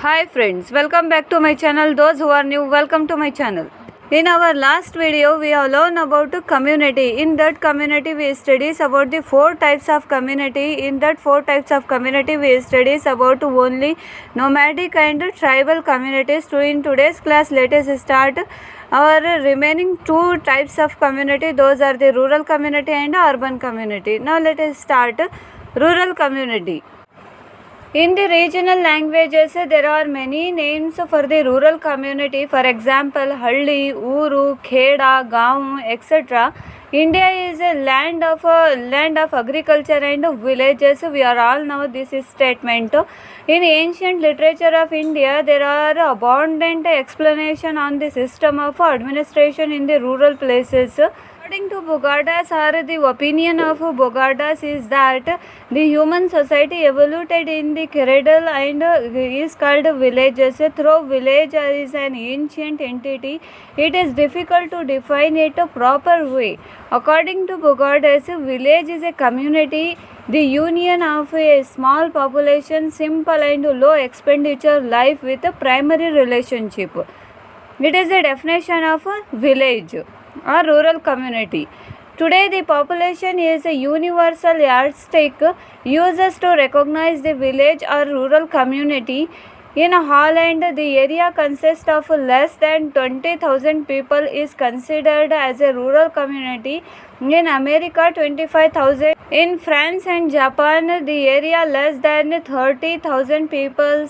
Hi friends, welcome back to my channel. Those who are new, welcome to my channel. In our last video, we have learned about community. In that community, we studies about the four types of community. In that four types of community, we studies about only nomadic and tribal communities. So in today's class, let us start our remaining two types of community. Those are the rural community and urban community. Now let us start rural community. In the regional languages, there are many names for the rural community. For example, Halli, Uru, Kheda, Gaon, etc. India is a land of agriculture and villages. We are all know this is statement. In ancient literature of India, there are abundant explanation on the system of administration in the rural places. According to Bogardas, or the opinion of Bogardas is that the human society evolved in the cradle and is called villages. Though village is an ancient entity, it is difficult to define it a proper way. According to Bogardas, village is a community, the union of a small population, simple and low expenditure life with a primary relationship. It is a definition of a village or rural community. Today, the population is a universal yardstick used to recognize the village or rural community. In Holland, the area consists of less than 20,000 people is considered as a rural community. In America, 25,000. In France and Japan, the area less than 30,000 people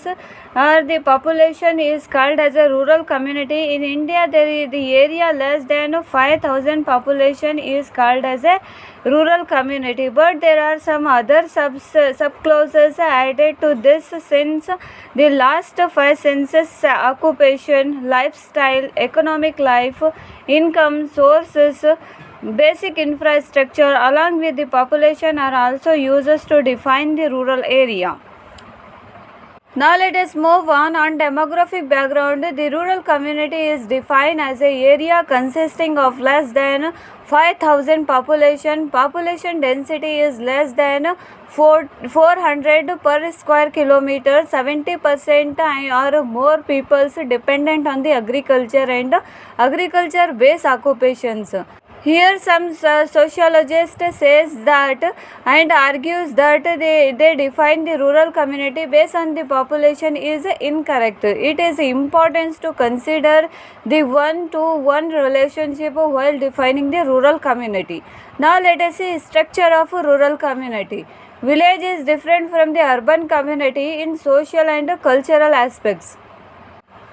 or the population is called as a rural community. In India, the area less than 5,000 population is called as a rural community. But there are some other subclauses added to this since the last five senses: occupation, lifestyle, economic life, income sources, basic infrastructure along with the population are also used to define the rural area. Now let us move on demographic background. The rural community is defined as an area consisting of less than 5,000 population. Population density is less than 400 per square kilometer. 70% or more peoples dependent on the agriculture and agriculture based occupations. Here some sociologist says that and argues that they define the rural community based on the population is incorrect. It is important to consider the one-to-one relationship while defining the rural community. Now let us see structure of rural community. Village is different from the urban community in social and cultural aspects.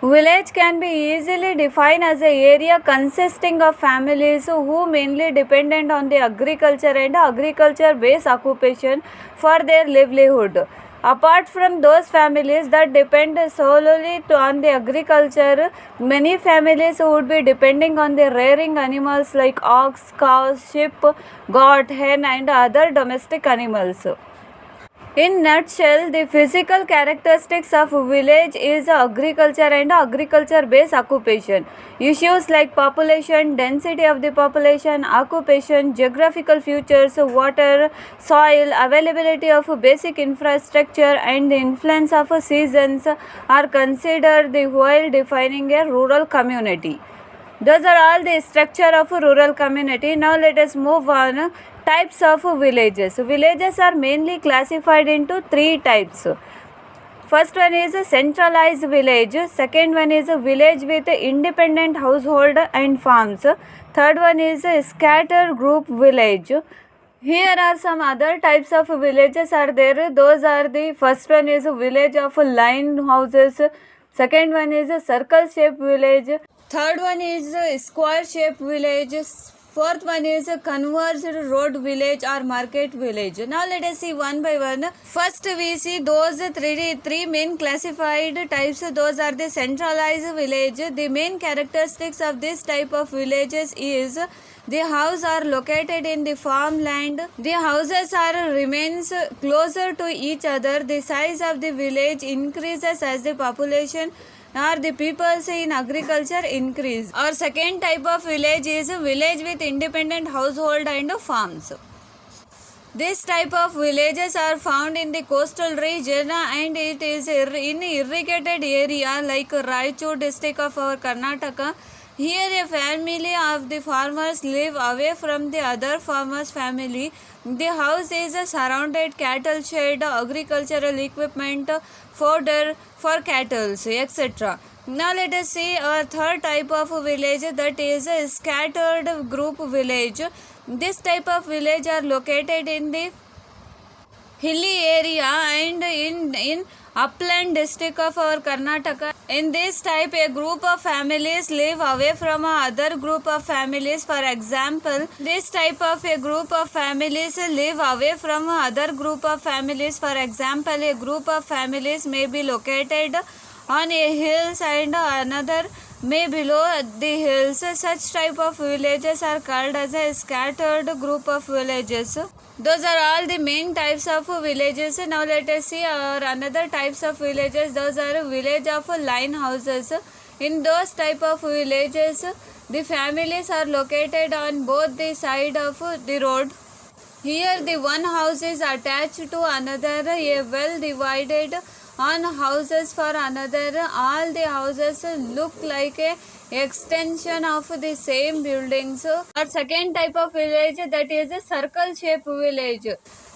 Village can be easily defined as an area consisting of families who mainly dependent on the agriculture and agriculture-based occupation for their livelihood. Apart from those families that depend solely on the agriculture, many families would be depending on the rearing animals like ox, cows, sheep, goat, hen and other domestic animals. In nutshell, the physical characteristics of village is agriculture and agriculture-based occupation. Issues like population, density of the population, occupation, geographical features, water, soil, availability of basic infrastructure and the influence of seasons are considered while defining a rural community. Those are all the structure of a rural community. Now let us move on. Types of villages. Villages are mainly classified into three types. First one is a centralized village. Second one is a village with independent household and farms. Third one is a scattered group village. Here are some other types of villages are there. Those are the first one is a village of line houses. Second one is a circle shaped village. Third one is a square shaped village. Fourth one is a converged road village or market village. Now let us see one by one. First we see those three main classified types. Those are the centralized village. The main characteristics of this type of villages is the houses are located in the farmland. The houses remains closer to each other. The size of the village increases as the population or the peoples in agriculture increase. Our second type of village is a village with independent household and farms. This type of villages are found in the coastal region and it is in irrigated area like Raichur district of our Karnataka. Here a family of the farmers live away from the other farmers' family. The house is surrounded cattle shed, agricultural equipment, fodder for cattle, etc. Now let us see a third type of village, that is a scattered group village. This type of village are located in the hilly area and in upland district of our Karnataka. In this type, a group of families live away from other group of families. For example, this type of a group of families live away from other group of families. For example, a group of families may be located on a hills and another may below the hills. Such type of villages are called as a scattered group of villages. Those are all the main types of villages. Now let us see another types of villages. Those are village of line houses. In those type of villages, the families are located on both the side of the road. Here the one house is attached to another, a well divided on houses for another. All the houses look like a extension of the same buildings. Our second type of village, that is a circle shaped village.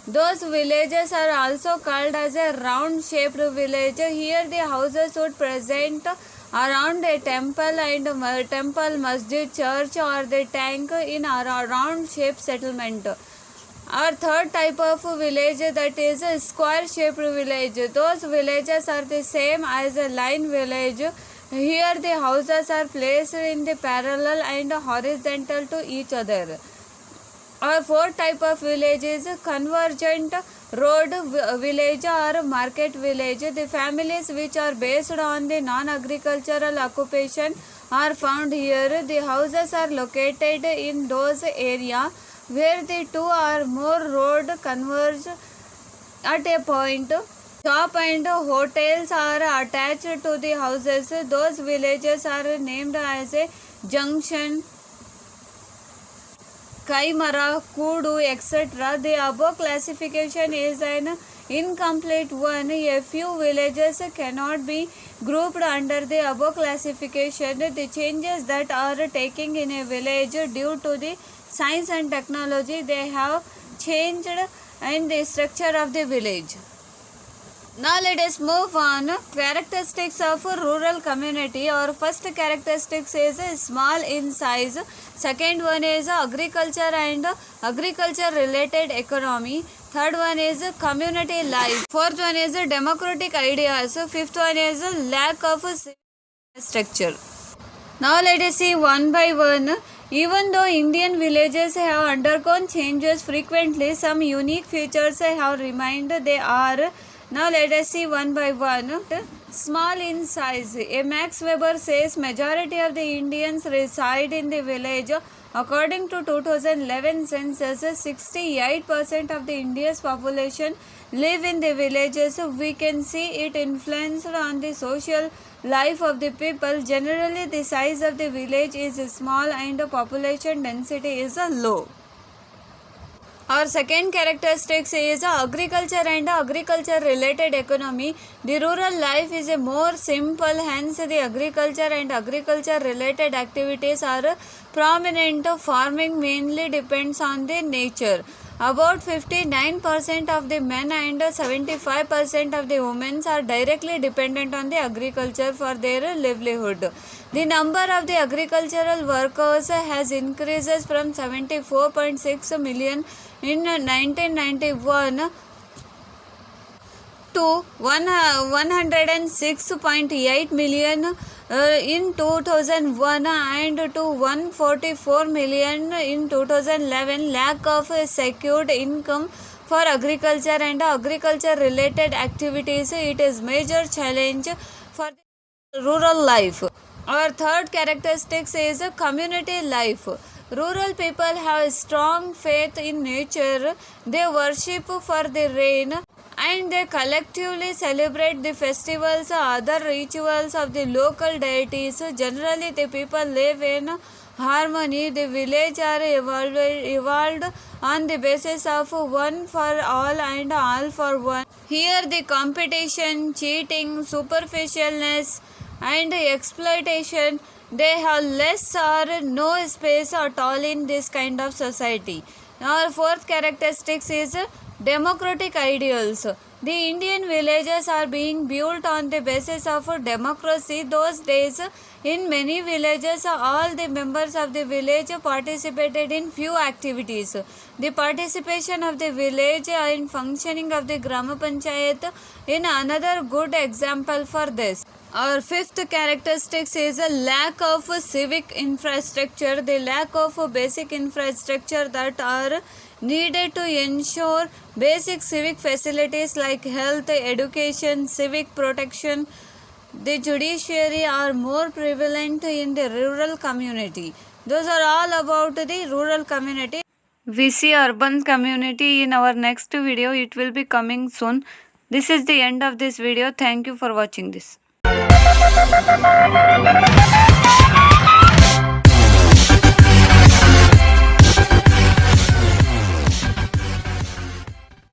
Those villages are also called as a round shaped village. Here the houses would present around a temple and temple, masjid, church or the tank in a round shaped settlement. Our third type of village, that is a square shaped village. Those villages are the same as a line village. Here the houses are placed in the parallel and horizontal to each other. Our fourth type of village is convergent road village or market village. The families which are based on the non-agricultural occupation are found here. The houses are located in those areas where the two or more road converge at a point. Shop and hotels are attached to the houses. Those villages are named as a junction, Kaimara, Kudu, etc. The above classification is an incomplete one. A few villages cannot be grouped under the above classification. The changes that are taking in a village due to the science and technology, they have changed in the structure of the village. Now let us move on. Characteristics of rural community. Our first characteristics is small in size. Second one is agriculture and agriculture related economy. Third one is community life. Fourth one is democratic ideas. Fifth one is lack of structure. Now let us see one by one. Even though Indian villages have undergone changes frequently, some unique features have remained. They are, now let us see one by one. Small in size. A Max Weber says majority of the Indians reside in the village. According to 2011 census, 68% of the India's population live in the villages. We can see it influenced on the social life of the people. Generally, the size of the village is small and the population density is low. Our second characteristics is agriculture and agriculture related economy. The rural life is a more simple, hence the agriculture and agriculture related activities are prominent. Farming mainly depends on the nature. About 59% of the men and 75% of the women are directly dependent on the agriculture for their livelihood. The number of the agricultural workers has increased from 74.6 million in 1991 to 106.8 million in 2001 and to 144 million in 2011. Lack of secured income for agriculture and agriculture related activities, it is major challenge for the rural life. Our third characteristics is community life. Rural people have strong faith in nature. They worship for the rain and they collectively celebrate the festivals, other rituals of the local deities. Generally, the people live in harmony. The village are evolved on the basis of one for all and all for one. Here the competition, cheating, superficialness and exploitation, they have less or no space at all in this kind of society. Our fourth characteristic is democratic ideals. The Indian villages are being built on the basis of democracy. Those days, in many villages, all the members of the village participated in few activities. The participation of the village in functioning of the Grama Panchayat in another good example for this. Our fifth characteristic is a lack of civic infrastructure. The lack of basic infrastructure that are needed to ensure basic civic facilities like health, education, civic protection, the judiciary are more prevalent in the rural community. Those are all about the rural community. We see urban community in our next video. It will be coming soon. This is the end of this video. Thank you for watching this.